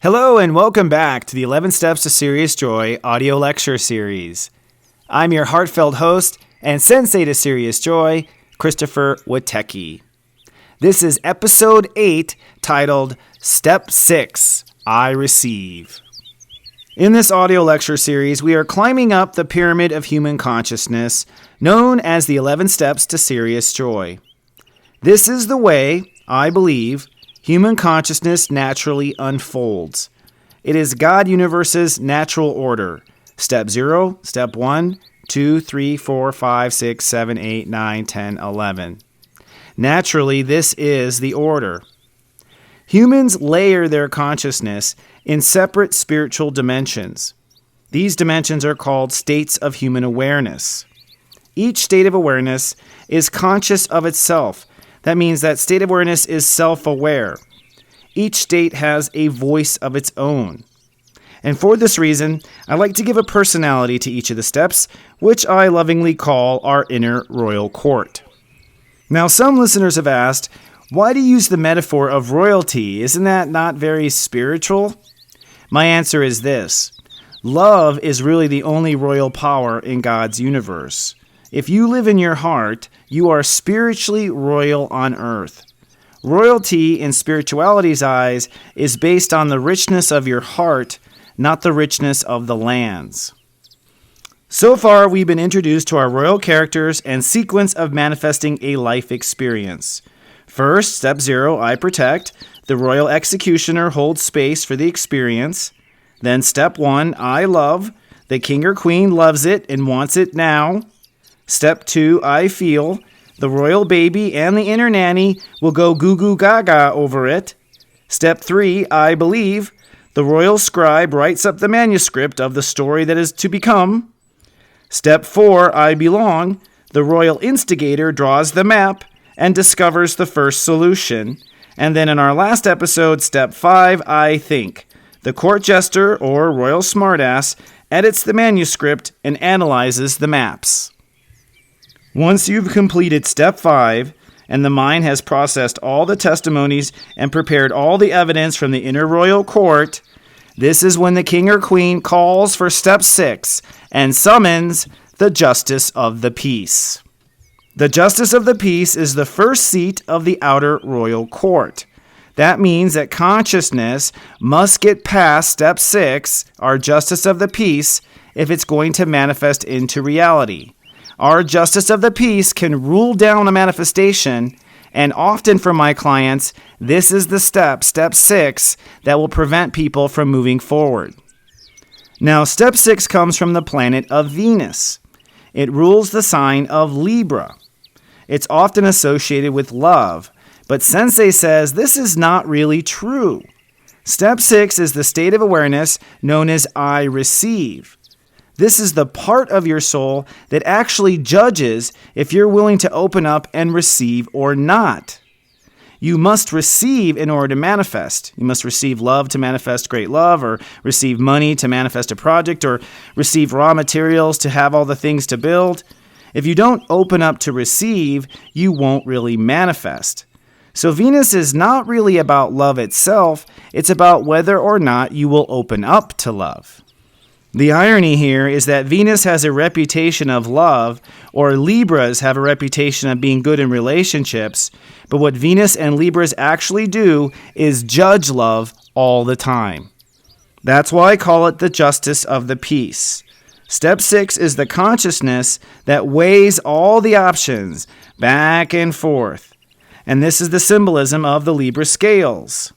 Hello and welcome back to the 11 Steps to Sirius JoY audio lecture series. I'm your heartfelt host and Sensei to Sirius JoY, Christopher Witecki. This is episode 8 titled Step 6, I Receive. In this audio lecture series, we are climbing up the pyramid of human consciousness known as the 11 Steps to Sirius JoY. This is the way, I believe, human consciousness naturally unfolds. It is God Universe's natural order. Step 0, Step 1, 2, 3, 4, 5, 6, 7, 8, 9, 10, 11. Naturally, this is the order. Humans layer their consciousness in separate spiritual dimensions. These dimensions are called states of human awareness. Each state of awareness is conscious of itself. That means that state of awareness is self-aware. Each state has a voice of its own. And for this reason, I like to give a personality to each of the steps, which I lovingly call our inner royal court. Now, some listeners have asked, why do you use the metaphor of royalty? Isn't that not very spiritual? My answer is this. Love is really the only royal power in God's universe. If you live in your heart, you are spiritually royal on earth. Royalty in spirituality's eyes is based on the richness of your heart, not the richness of the lands. So far, we've been introduced to our royal characters and sequence of manifesting a life experience. First, step 0, I protect. The royal executioner holds space for the experience. Then step 1, I love. The king or queen loves it and wants it now. Step 2, I feel. The royal baby and the inner nanny will go goo goo gaga over it. Step 3, I believe. The royal scribe writes up the manuscript of the story that is to become. Step 4, I belong. The royal instigator draws the map and discovers the first solution. And then in our last episode, step 5, I think. The court jester, or royal smartass, edits the manuscript and analyzes the maps. Once you've completed step 5, and the mind has processed all the testimonies and prepared all the evidence from the inner royal court, this is when the king or queen calls for step 6 and summons the justice of the peace. The justice of the peace is the first seat of the outer royal court. That means that consciousness must get past step 6, our justice of the peace, if it's going to manifest into reality. Our justice of the peace can rule down a manifestation, and often for my clients, this is the step 6, that will prevent people from moving forward. Now, step 6 comes from the planet of Venus. It rules the sign of Libra. It's often associated with love, but Sensei says this is not really true. Step 6 is the state of awareness known as I receive. This is the part of your soul that actually judges if you're willing to open up and receive or not. You must receive in order to manifest. You must receive love to manifest great love, or receive money to manifest a project, or receive raw materials to have all the things to build. If you don't open up to receive, you won't really manifest. So Venus is not really about love itself. It's about whether or not you will open up to love. The irony here is that Venus has a reputation of love, or Libras have a reputation of being good in relationships, but what Venus and Libras actually do is judge love all the time. That's why I call it the justice of the peace. Step 6 is the consciousness that weighs all the options back and forth. And this is the symbolism of the Libra scales.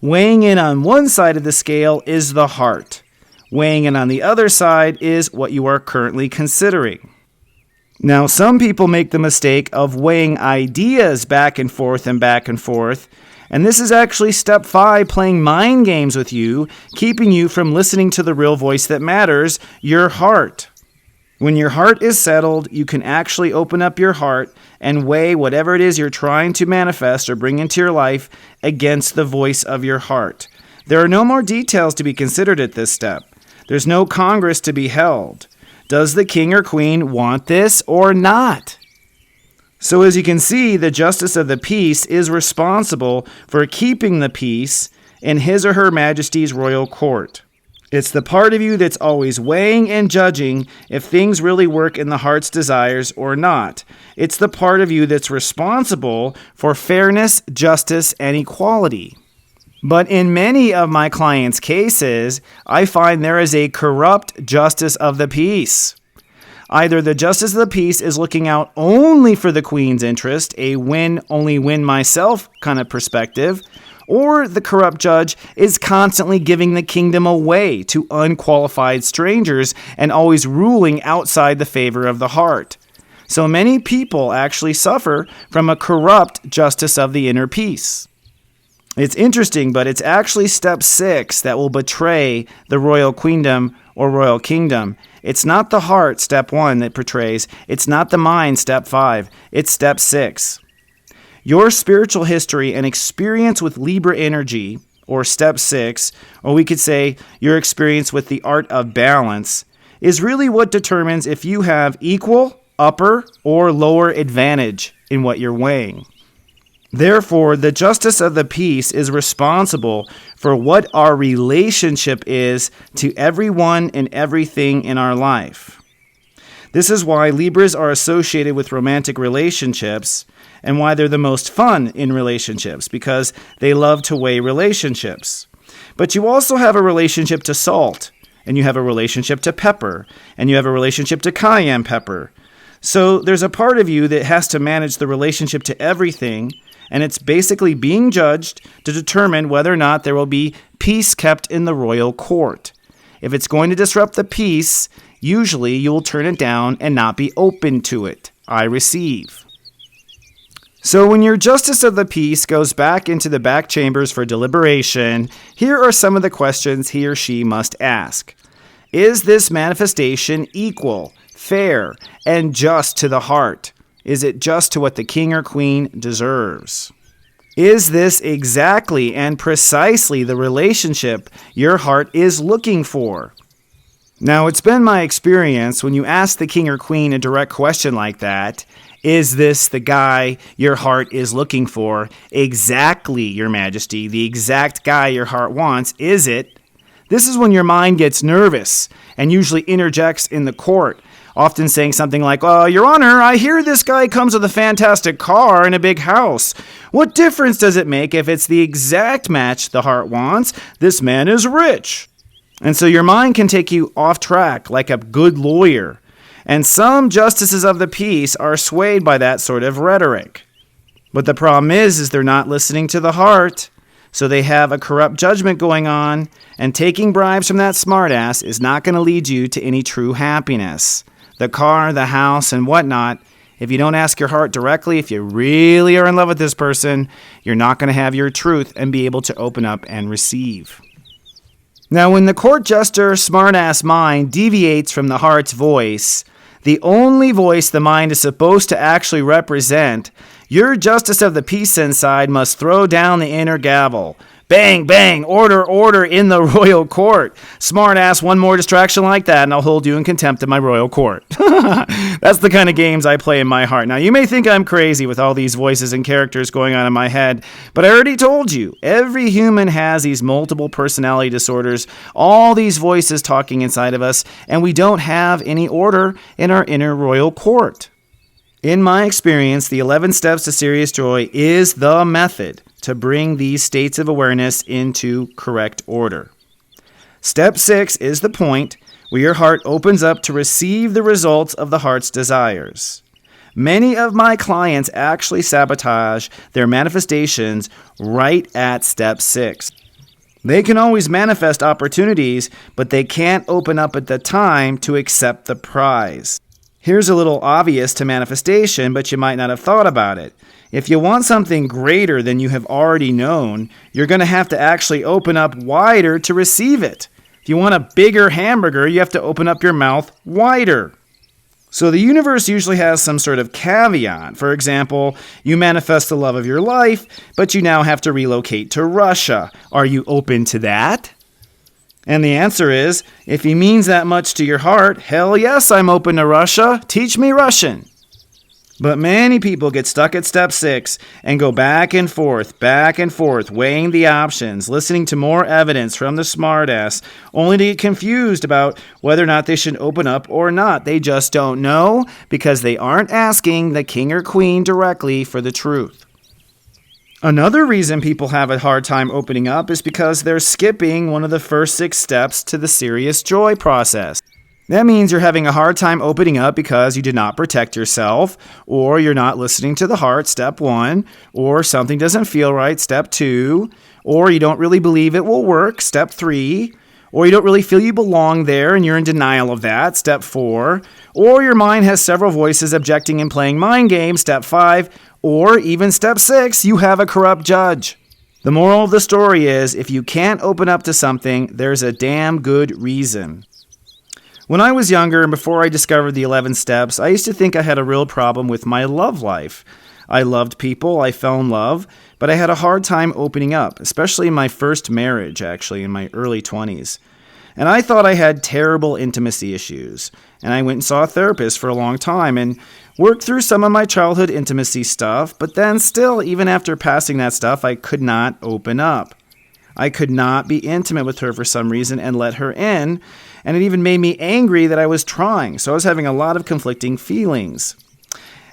Weighing in on one side of the scale is the heart. Weighing in on the other side is what you are currently considering. Now, some people make the mistake of weighing ideas back and forth, and this is actually step 5, playing mind games with you, keeping you from listening to the real voice that matters, your heart. When your heart is settled, you can actually open up your heart and weigh whatever it is you're trying to manifest or bring into your life against the voice of your heart. There are no more details to be considered at this step. There's no Congress to be held. Does the king or queen want this or not? So as you can see, the justice of the peace is responsible for keeping the peace in His or Her Majesty's royal court. It's the part of you that's always weighing and judging if things really work in the heart's desires or not. It's the part of you that's responsible for fairness, justice, and equality. But in many of my clients' cases, I find there is a corrupt justice of the peace. Either the justice of the peace is looking out only for the queen's interest, a win, only win myself kind of perspective, or the corrupt judge is constantly giving the kingdom away to unqualified strangers and always ruling outside the favor of the heart. So many people actually suffer from a corrupt justice of the inner peace. It's interesting, but it's actually step 6 that will betray the royal queendom or royal kingdom. It's not the heart, step 1, that betrays. It's not the mind, step 5. It's step 6. Your spiritual history and experience with Libra energy, or step 6, or we could say your experience with the art of balance, is really what determines if you have equal, upper, or lower advantage in what you're weighing. Therefore, the justice of the peace is responsible for what our relationship is to everyone and everything in our life. This is why Libras are associated with romantic relationships and why they're the most fun in relationships, because they love to weigh relationships. But you also have a relationship to salt, and you have a relationship to pepper, and you have a relationship to cayenne pepper. So there's a part of you that has to manage the relationship to everything, and it's basically being judged to determine whether or not there will be peace kept in the royal court. If it's going to disrupt the peace, usually you will turn it down and not be open to it. I receive. So when your justice of the peace goes back into the back chambers for deliberation, here are some of the questions he or she must ask. Is this manifestation equal, fair, and just to the heart? Is it just to what the king or queen deserves? Is this exactly and precisely the relationship your heart is looking for? Now, it's been my experience when you ask the king or queen a direct question like that, is this the guy your heart is looking for? Exactly, Your Majesty, the exact guy your heart wants, is it? This is when your mind gets nervous and usually interjects in the court, often saying something like, Your Honor, I hear this guy comes with a fantastic car and a big house. What difference does it make if it's the exact match the heart wants? This man is rich. And so your mind can take you off track like a good lawyer. And some justices of the peace are swayed by that sort of rhetoric. But the problem is they're not listening to the heart. So they have a corrupt judgment going on, and taking bribes from that smartass is not going to lead you to any true happiness. The car, the house, and whatnot, if you don't ask your heart directly, if you really are in love with this person, you're not going to have your truth and be able to open up and receive. Now, when the court jester smartass mind deviates from the heart's voice, the only voice the mind is supposed to actually represent, your justice of the peace inside must throw down the inner gavel. Bang, bang, order, order in the royal court. Smartass, one more distraction like that and I'll hold you in contempt of my royal court. That's the kind of games I play in my heart. Now, you may think I'm crazy with all these voices and characters going on in my head, but I already told you, every human has these multiple personality disorders, all these voices talking inside of us, and we don't have any order in our inner royal court. In my experience, the 11 Steps to Sirius JoY is the method to bring these states of awareness into correct order. Step 6 is the point where your heart opens up to receive the results of the heart's desires. Many of my clients actually sabotage their manifestations right at step 6. They can always manifest opportunities, but they can't open up at the time to accept the prize. Here's a little obvious to manifestation, but you might not have thought about it. If you want something greater than you have already known, you're going to have to actually open up wider to receive it. If you want a bigger hamburger, you have to open up your mouth wider. So the universe usually has some sort of caveat. For example, you manifest the love of your life, but you now have to relocate to Russia. Are you open to that? And the answer is, if he means that much to your heart, hell yes, I'm open to Russia. Teach me Russian. But many people get stuck at step 6 and go back and forth, weighing the options, listening to more evidence from the smartass, only to get confused about whether or not they should open up or not. They just don't know because they aren't asking the king or queen directly for the truth. Another reason people have a hard time opening up is because they're skipping one of the first 6 steps to the Sirius JoY process. That means you're having a hard time opening up because you did not protect yourself, or you're not listening to the heart, step 1, or something doesn't feel right, step 2, or you don't really believe it will work, step 3, or you don't really feel you belong there and you're in denial of that, step 4, or your mind has several voices objecting and playing mind games, step 5, or even step 6, you have a corrupt judge. The moral of the story is, if you can't open up to something, there's a damn good reason. When I was younger and before I discovered the 11 steps, I used to think I had a real problem with my love life. I loved people, I fell in love, but I had a hard time opening up, especially in my first marriage, actually, in my early 20s. And I thought I had terrible intimacy issues. And I went and saw a therapist for a long time and worked through some of my childhood intimacy stuff, but then still, even after passing that stuff, I could not open up. I could not be intimate with her for some reason and let her in, and it even made me angry that I was trying, so I was having a lot of conflicting feelings.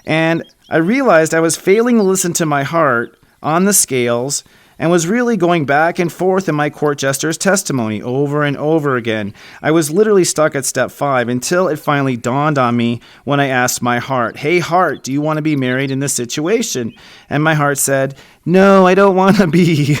And I realized I was failing to listen to my heart on the scales and was really going back and forth in my court jester's testimony over and over again. I was literally stuck at step 5 until it finally dawned on me when I asked my heart, "Hey heart, do you want to be married in this situation?" And my heart said, "No, I don't want to be."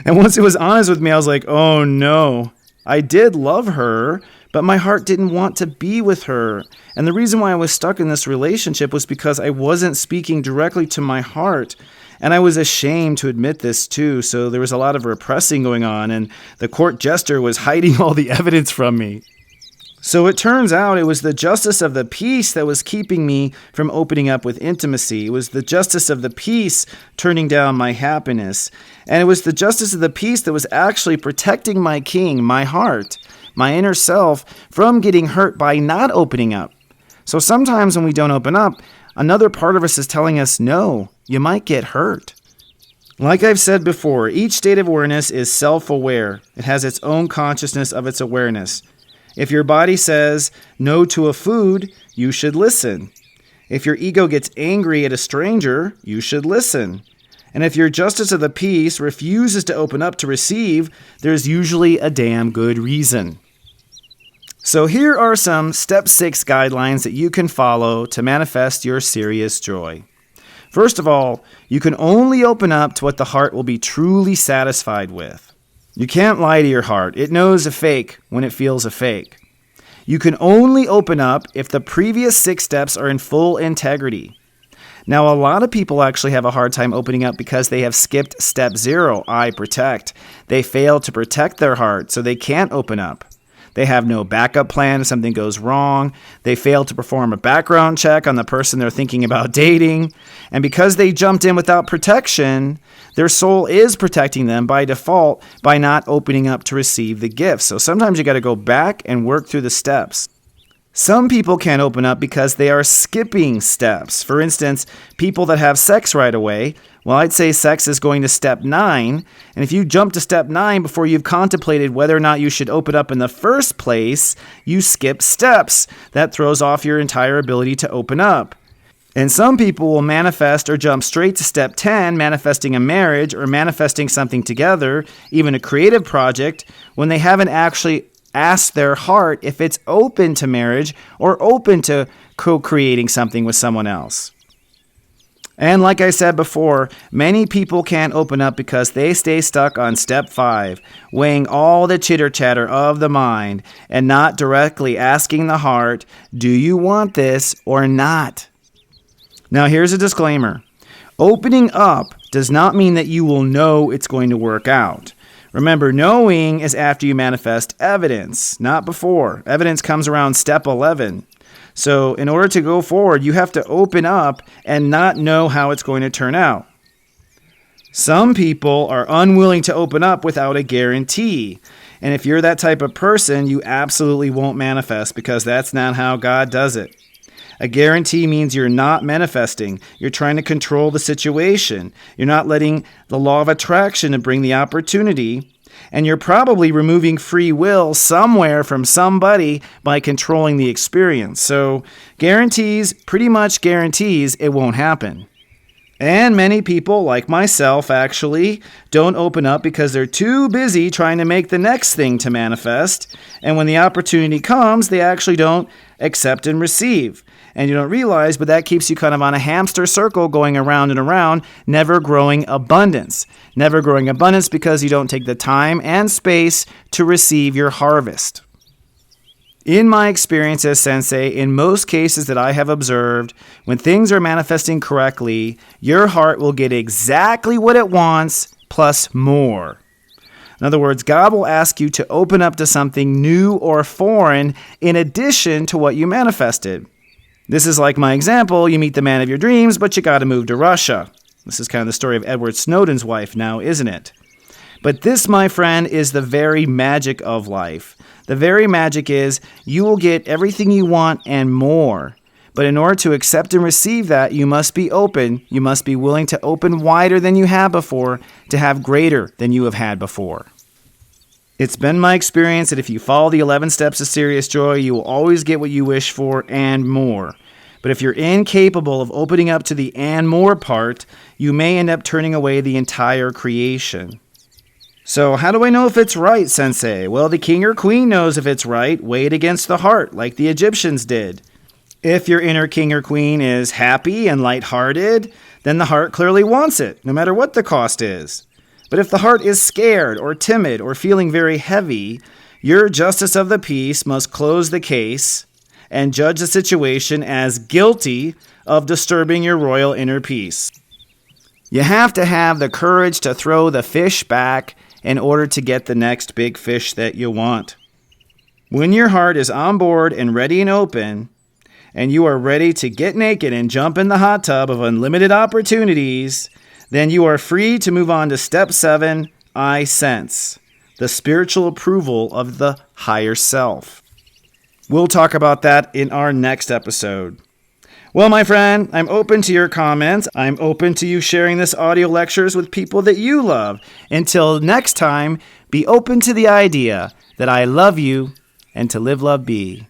And once it was honest with me, I was like, oh no. I did love her, but my heart didn't want to be with her. And the reason why I was stuck in this relationship was because I wasn't speaking directly to my heart. And I was ashamed to admit this too, so there was a lot of repressing going on, and the court jester was hiding all the evidence from me. So it turns out it was the justice of the peace that was keeping me from opening up with intimacy. It was the justice of the peace turning down my happiness. And it was the justice of the peace that was actually protecting my king, my heart, my inner self, from getting hurt by not opening up. So sometimes when we don't open up, another part of us is telling us, no, you might get hurt. Like I've said before, each state of awareness is self-aware. It has its own consciousness of its awareness. If your body says no to a food, you should listen. If your ego gets angry at a stranger, you should listen. And if your justice of the peace refuses to open up to receive, there's usually a damn good reason. So here are some step 6 guidelines that you can follow to manifest your Sirius JoY. First of all, you can only open up to what the heart will be truly satisfied with. You can't lie to your heart. It knows a fake when it feels a fake. You can only open up if the previous 6 steps are in full integrity. Now, a lot of people actually have a hard time opening up because they have skipped step 0, I protect. They fail to protect their heart, so they can't open up. They have no backup plan if something goes wrong. They fail to perform a background check on the person they're thinking about dating. And because they jumped in without protection, their soul is protecting them by default by not opening up to receive the gifts. So sometimes you got to go back and work through the steps. Some people can't open up because they are skipping steps. For instance, people that have sex right away, well, I'd say sex is going to step 9. And if you jump to step 9 before you've contemplated whether or not you should open up in the first place, you skip steps. That throws off your entire ability to open up. And some people will manifest or jump straight to step 10, manifesting a marriage or manifesting something together, even a creative project, when they haven't actually asked their heart if it's open to marriage or open to co-creating something with someone else. And like I said before, many people can't open up because they stay stuck on step 5, weighing all the chitter-chatter of the mind and not directly asking the heart, do you want this or not? Now here's a disclaimer. Opening up does not mean that you will know it's going to work out. Remember, knowing is after you manifest evidence, not before. Evidence comes around step 11. So in order to go forward, you have to open up and not know how it's going to turn out. Some people are unwilling to open up without a guarantee. And if you're that type of person, you absolutely won't manifest because that's not how God does it. A guarantee means you're not manifesting. You're trying to control the situation. You're not letting the law of attraction to bring the opportunity. And you're probably removing free will somewhere from somebody by controlling the experience. So guarantees, pretty much guarantees it won't happen. And many people, like myself actually, don't open up because they're too busy trying to make the next thing to manifest. And when the opportunity comes, they actually don't accept and receive. And you don't realize, but that keeps you kind of on a hamster circle going around and around, never growing abundance. Never growing abundance because you don't take the time and space to receive your harvest. In my experience as Sensei, in most cases that I have observed, when things are manifesting correctly, your heart will get exactly what it wants, plus more. In other words, God will ask you to open up to something new or foreign in addition to what you manifested. This is like my example, you meet the man of your dreams, but you got to move to Russia. This is kind of the story of Edward Snowden's wife now, isn't it? But this, my friend, is the very magic of life. The very magic is you will get everything you want and more. But in order to accept and receive that, you must be open. You must be willing to open wider than you have before, to have greater than you have had before. It's been my experience that if you follow the 11 steps of Sirius JoY, you will always get what you wish for and more. But if you're incapable of opening up to the and more part, you may end up turning away the entire creation. So how do I know if it's right, Sensei? Well, the king or queen knows if it's right. Weigh it against the heart, like the Egyptians did. If your inner king or queen is happy and lighthearted, then the heart clearly wants it, no matter what the cost is. But if the heart is scared or timid or feeling very heavy, your justice of the peace must close the case and judge the situation as guilty of disturbing your royal inner peace. You have to have the courage to throw the fish back in order to get the next big fish that you want. When your heart is on board and ready and open, and you are ready to get naked and jump in the hot tub of unlimited opportunities, then you are free to move on to step 7, I sense, the spiritual approval of the higher self. We'll talk about that in our next episode. Well, my friend, I'm open to your comments. I'm open to you sharing this audio lectures with people that you love. Until next time, be open to the idea that I love you and to live, love, be.